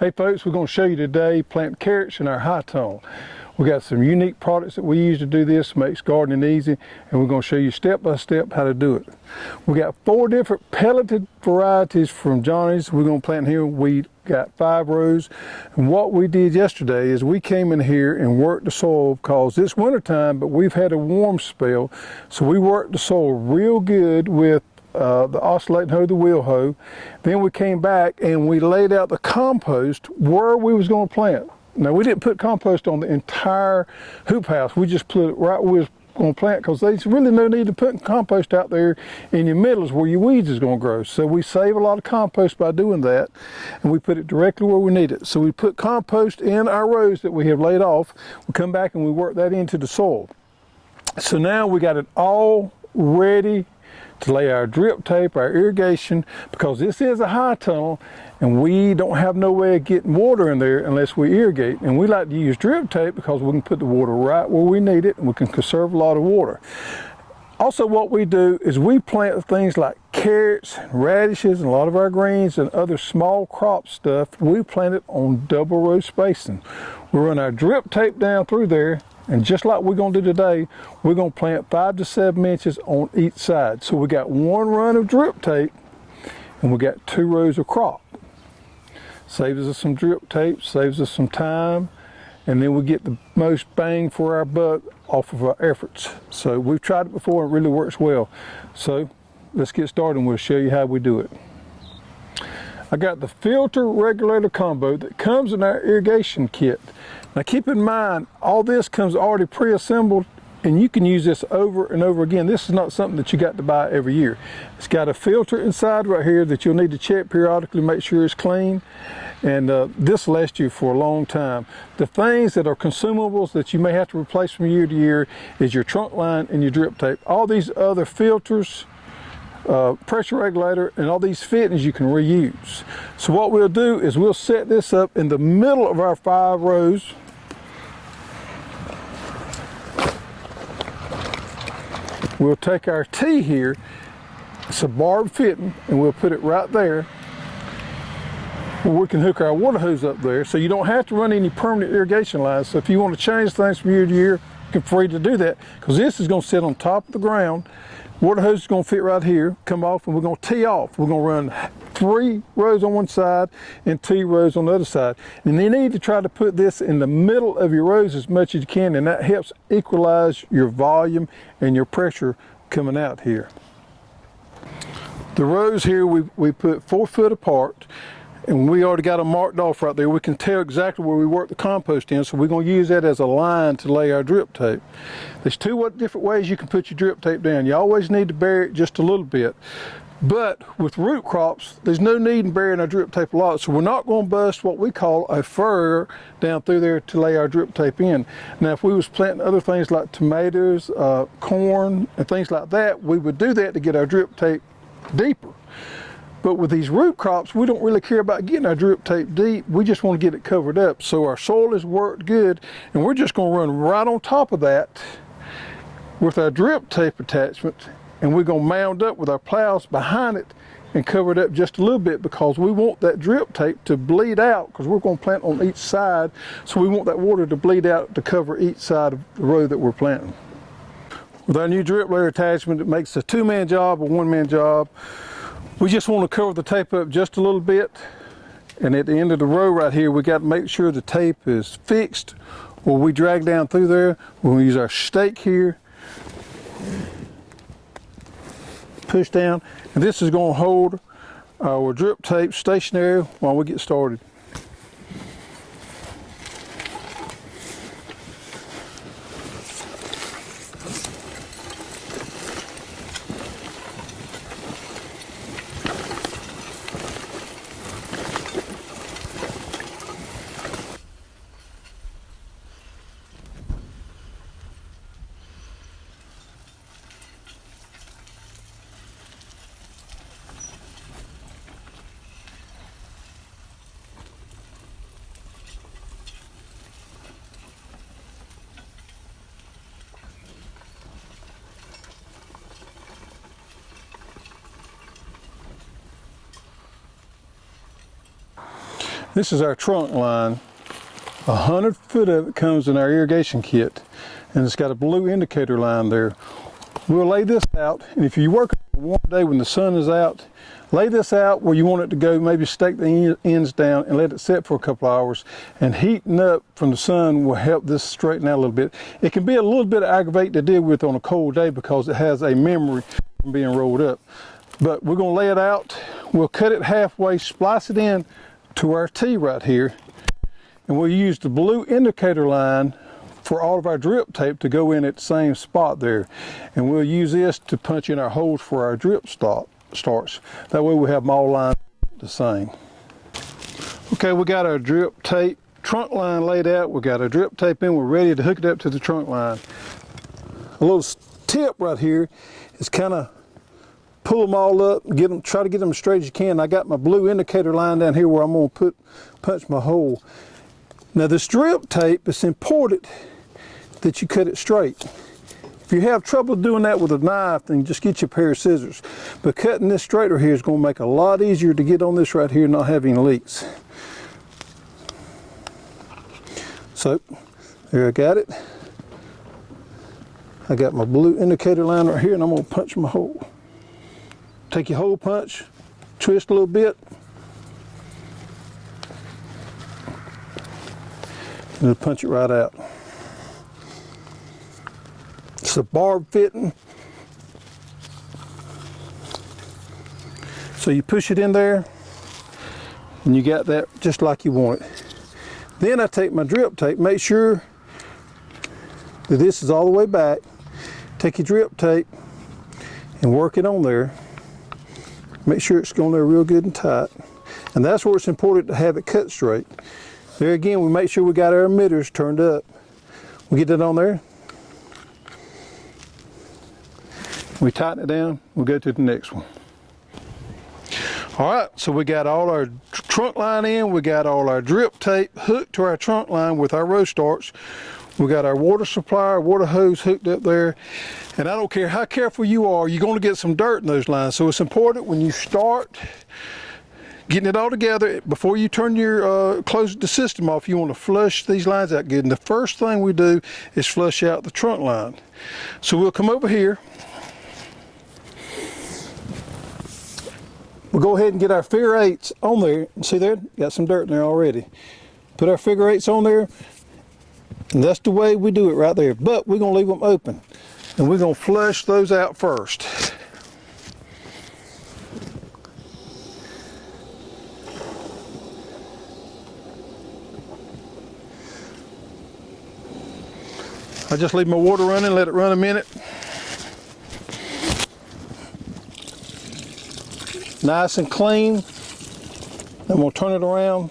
Hey folks, we're going to show you today planting carrots in our high tunnel. We got some unique products that we use to do this, makes gardening easy, and we're going to show you step by step how to do it. We got 4 different pelleted varieties from Johnny's. We're going to plant here. We got 5 rows, and what we did yesterday is we came in here and worked the soil because it's winter time, but we've had a warm spell, so we worked the soil real good with the oscillating hoe, the wheel hoe. Then we came back and we laid out the compost where we was going to plant. Now we didn't put compost on the entire hoop house. We just put it right where we was going to plant because there's really no need to put compost out there in your middles where your weeds is going to grow. So we save a lot of compost by doing that, and we put it directly where we need it. So we put compost in our rows that we have laid off. We come back and we work that into the soil. So now we got it all ready to lay our drip tape, our irrigation, because this is a high tunnel and we don't have no way of getting water in there unless we irrigate. And we like to use drip tape because we can put the water right where we need it and we can conserve a lot of water. Also, what we do is we plant things like carrots, radishes, and a lot of our greens and other small crop stuff. We plant it on double row spacing. We run our drip tape down through there, and just like we're going to do today, we're going to plant 5 to 7 inches on each side. So we got 1 run of drip tape and we got 2 rows of crop. Saves us some drip tape, saves us some time, and then we get the most bang for our buck off of our efforts. So we've tried it before, it really works well. So let's get started and we'll show you how we do it. I got the filter regulator combo that comes in our irrigation kit. Now keep in mind, all this comes already pre-assembled and you can use this over and over again. This is not something that you got to buy every year. It's got a filter inside right here that you'll need to check periodically, make sure it's clean. And this lasts you for a long time. The things that are consumables that you may have to replace from year to year is your trunk line and your drip tape. All these other filters, pressure regulator, and all these fittings you can reuse. So what we'll do is we'll set this up in the middle of our 5 rows. We'll take our T here, it's a barb fitting, and we'll put it right there where we can hook our water hose up there, so you don't have to run any permanent irrigation lines. So if you want to change things from year to year, you're free to do that, because this is going to sit on top of the ground. Water hose is going to fit right here, come off, and we're going to tee off. We're going to run 3 rows on one side and 2 rows on the other side. And you need to try to put this in the middle of your rows as much as you can, and that helps equalize your volume and your pressure coming out here. The rows here we put 4 foot apart, and we already got them marked off right there. We can tell exactly where we work the compost in, so we're going to use that as a line to lay our drip tape. There's 2 different ways you can put your drip tape down. You always need to bury it just a little bit. But with root crops, there's no need in burying our drip tape a lot, so we're not going to bust what we call a furrow down through there to lay our drip tape in. Now, if we was planting other things like tomatoes, corn, and things like that, we would do that to get our drip tape deeper. But with these root crops, we don't really care about getting our drip tape deep. We just want to get it covered up. So our soil is worked good, and we're just going to run right on top of that with our drip tape attachment, and we're going to mound up with our plows behind it and cover it up just a little bit, because we want that drip tape to bleed out, because we're going to plant on each side. So we want that water to bleed out to cover each side of the row that we're planting. With our new drip layer attachment, it makes a 2-man job a 1-man job. We just want to cover the tape up just a little bit, and at the end of the row right here, we got to make sure the tape is fixed, or we drag down through there. We're going to use our stake here, push down, and this is going to hold our drip tape stationary while we get started. This is our trunk line. 100 foot of it comes in our irrigation kit, and it's got a blue indicator line there. We'll lay this out, and if you work on a warm day when the sun is out, lay this out where you want it to go. Maybe stake the ends down and let it set for a couple of hours, and heating up from the sun will help this straighten out a little bit. It can be a little bit aggravating to deal with on a cold day because it has a memory from being rolled up. But we're going to lay it out. We'll cut it halfway, splice it in to our T right here, and we'll use the blue indicator line for all of our drip tape to go in at the same spot there. And we'll use this to punch in our holes for our drip starts. That way we have them all lined the same. Okay, we got our drip tape trunk line laid out. We got our drip tape in. We're ready to hook it up to the trunk line. A little tip right here is kind of pull them all up, try to get them as straight as you can. I got my blue indicator line down here where I'm going to punch my hole. Now this drip tape, it's important that you cut it straight. If you have trouble doing that with a knife, then just get you a pair of scissors. But cutting this straight right here is going to make it a lot easier to get on this right here and not have any leaks. So, there I got it. I got my blue indicator line right here, and I'm going to punch my hole. Take your hole punch, twist a little bit, and it'll punch it right out. It's a barb fitting. So you push it in there, and you got that just like you want it. Then I take my drip tape, make sure that this is all the way back. Take your drip tape and work it on there. Make sure it's on there real good and tight. And that's where it's important to have it cut straight. There again, we make sure we got our emitters turned up. We get that on there. We tighten it down, we'll go to the next one. All right, so we got all our trunk line in, we got all our drip tape hooked to our trunk line with our row starts. We got our water supply, our water hose hooked up there. And I don't care how careful you are, you're going to get some dirt in those lines. So it's important when you start getting it all together, before you turn your close the system off, you want to flush these lines out good. And the first thing we do is flush out the trunk line. So we'll come over here. We'll go ahead and get our figure eights on there. See there? Got some dirt in there already. Put our figure eights on there. And that's the way we do it right there. But we're going to leave them open. And we're going to flush those out first. I just leave my water running, let it run a minute. Nice and clean. Then we'll turn it around.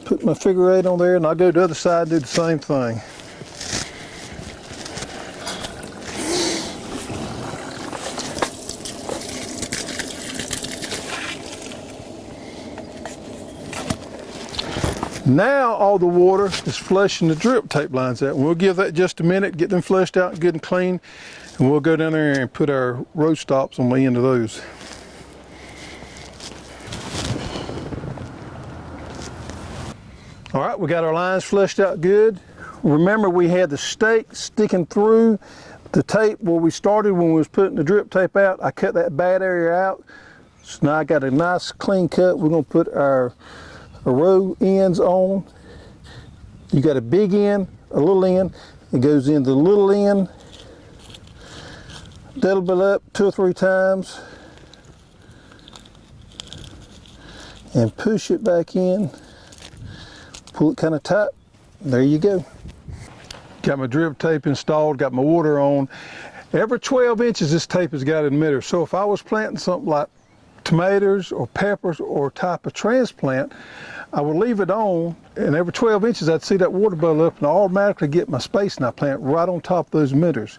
Put my figure eight on there, and I'll go to the other side and do the same thing. Now all the water is flushing the drip tape lines out. We'll give that just a minute, get them flushed out good and clean, and we'll go down there and put our row stops on the end of those. All right, we got our lines flushed out good. Remember, we had the stake sticking through the tape where we started when we was putting the drip tape out. I cut that bad area out. So now I got a nice clean cut. We're gonna put our row ends on. You got a big end, a little end. It goes into the little end. Double it up 2 or 3 times. And push it back in. Pull it kind of tight. There you go. Got my drip tape installed, got my water on. Every 12 inches this tape has got an emitter. So if I was planting something like tomatoes or peppers or type of transplant, I would leave it on, and every 12 inches I'd see that water bubble up and I automatically get my space and I plant right on top of those emitters.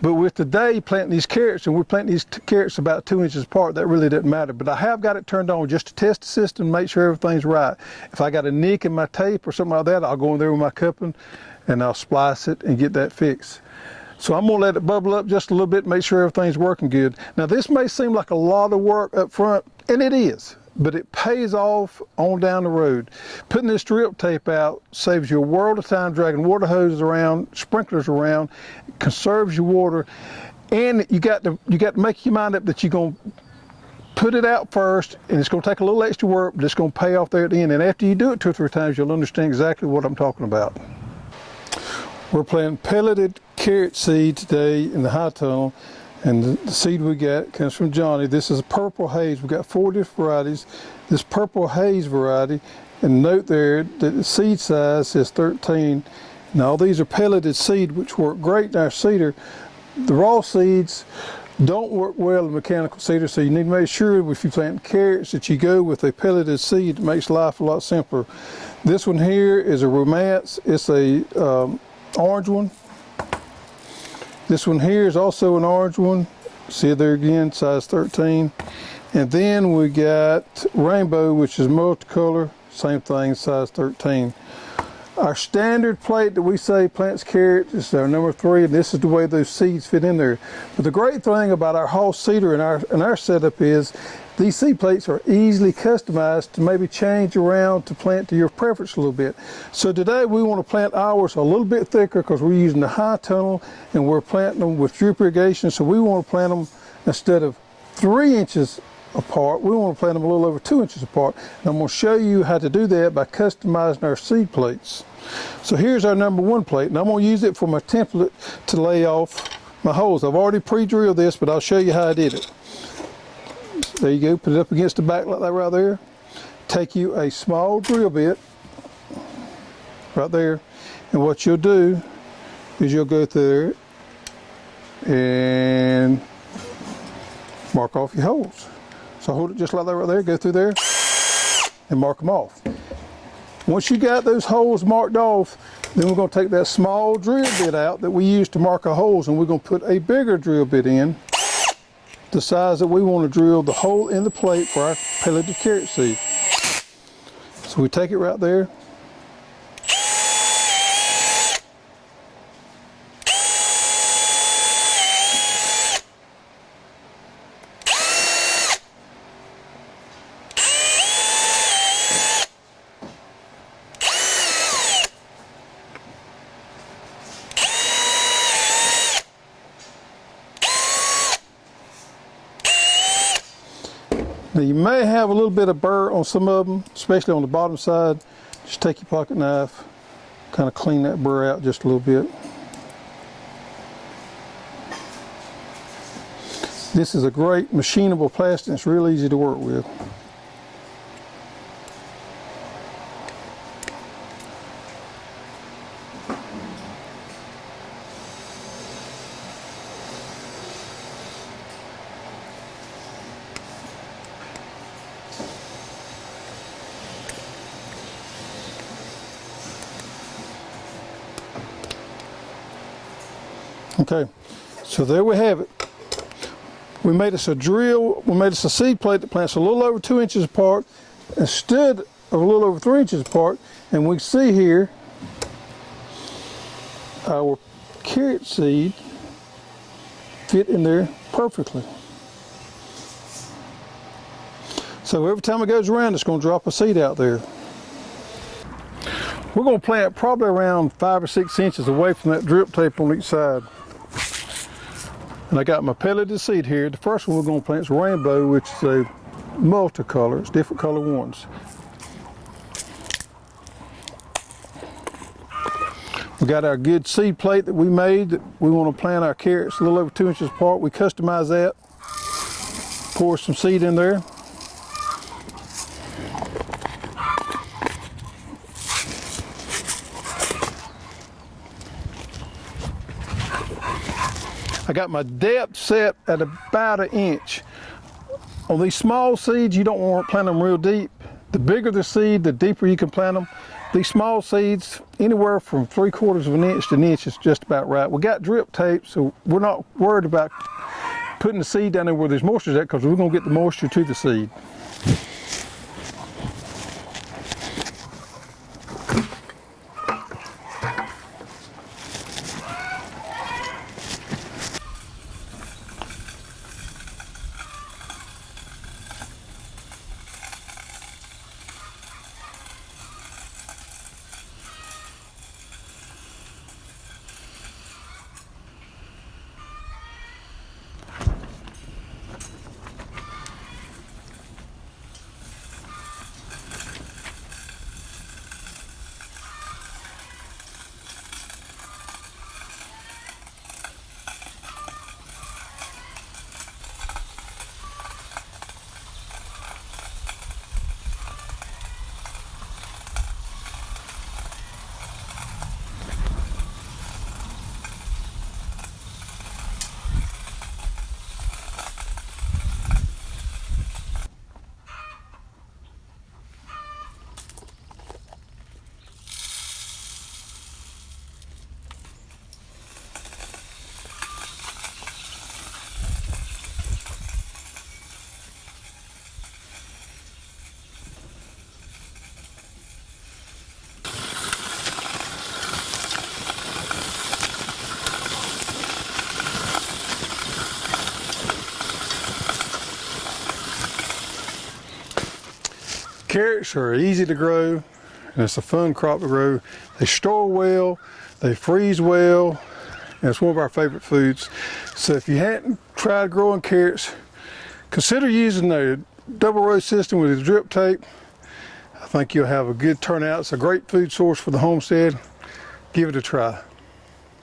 But with today planting these carrots, and we're planting these carrots about 2 inches apart, that really doesn't matter. But I have got it turned on just to test the system, make sure everything's right. If I got a nick in my tape or something like that, I'll go in there with my cupping and I'll splice it and get that fixed. So I'm gonna let it bubble up just a little bit, make sure everything's working good. Now this may seem like a lot of work up front. And it is, but it pays off on down the road. Putting this drip tape out saves you a world of time dragging water hoses around, sprinklers around, conserves your water, and you got to make your mind up that you're going to put it out first, and it's going to take a little extra work, but it's going to pay off there at the end. And after you do it 2 or 3 times, you'll understand exactly what I'm talking about. We're planting pelleted carrot seed today in the high tunnel. And the seed we got comes from Johnny. This is a purple haze. We've got 4 different varieties. This purple haze variety, and note there that the seed size says 13. Now these are pelleted seed, which work great in our cedar. The raw seeds don't work well in mechanical cedar, so you need to make sure if you plant carrots that you go with a pelleted seed. It makes life a lot simpler. This one here is a romance. It's a orange one. This one here is also an orange one. See it there again, size 13. And then we got rainbow, which is multicolor, same thing, size 13. Our standard plate that we say plants carrots is our number 3, and this is the way those seeds fit in there. But the great thing about our Hall cedar and our setup is these seed plates are easily customized to maybe change around to plant to your preference a little bit. So today we want to plant ours a little bit thicker because we're using the high tunnel and we're planting them with drip irrigation. So we want to plant them instead of 3 inches apart, we want to plant them a little over 2 inches apart. And I'm going to show you how to do that by customizing our seed plates. So here's our number 1 plate, and I'm going to use it for my template to lay off my holes. I've already pre-drilled this, but I'll show you how I did it. There you go, put it up against the back like that right there. Take you a small drill bit right there, and what you'll do is you'll go through there and mark off your holes. So hold it just like that right there, go through there and mark them off. Once you got those holes marked off, then we're going to take that small drill bit out that we use to mark our holes, and we're going to put a bigger drill bit in, the size that we want to drill the hole in the plate for our pelleted carrot seed. So we take it right there. Now you may have a little bit of burr on some of them, especially on the bottom side. Just take your pocket knife, kind of clean that burr out just a little bit. This is a great machinable plastic. It's real easy to work with. Okay, so there we have it. We made us a seed plate that plants a little over 2 inches apart and stood a little over 3 inches apart, and we see here our carrot seed fit in there perfectly. So every time it goes around, it's going to drop a seed out there. We're going to plant probably around 5 or 6 inches away from that drip tape on each side. And I got my pelleted seed here. The first one we're going to plant is rainbow, which is a multicolor. It's different color ones. We got our good seed plate that we made. That we want to plant our carrots a little over 2 inches apart. We customize that. Pour some seed in there. I got my depth set at about 1 inch. On these small seeds, you don't want to plant them real deep. The bigger the seed, the deeper you can plant them. These small seeds, anywhere from 3/4 of an inch to 1 inch is just about right. We got drip tape, so we're not worried about putting the seed down there where there's moisture at, because we're going to get the moisture to the seed. Carrots are easy to grow, and it's a fun crop to grow. They store well, they freeze well, and it's one of our favorite foods. So if you hadn't tried growing carrots, consider using the double row system with the drip tape. I think you'll have a good turnout. It's a great food source for the homestead. Give it a try.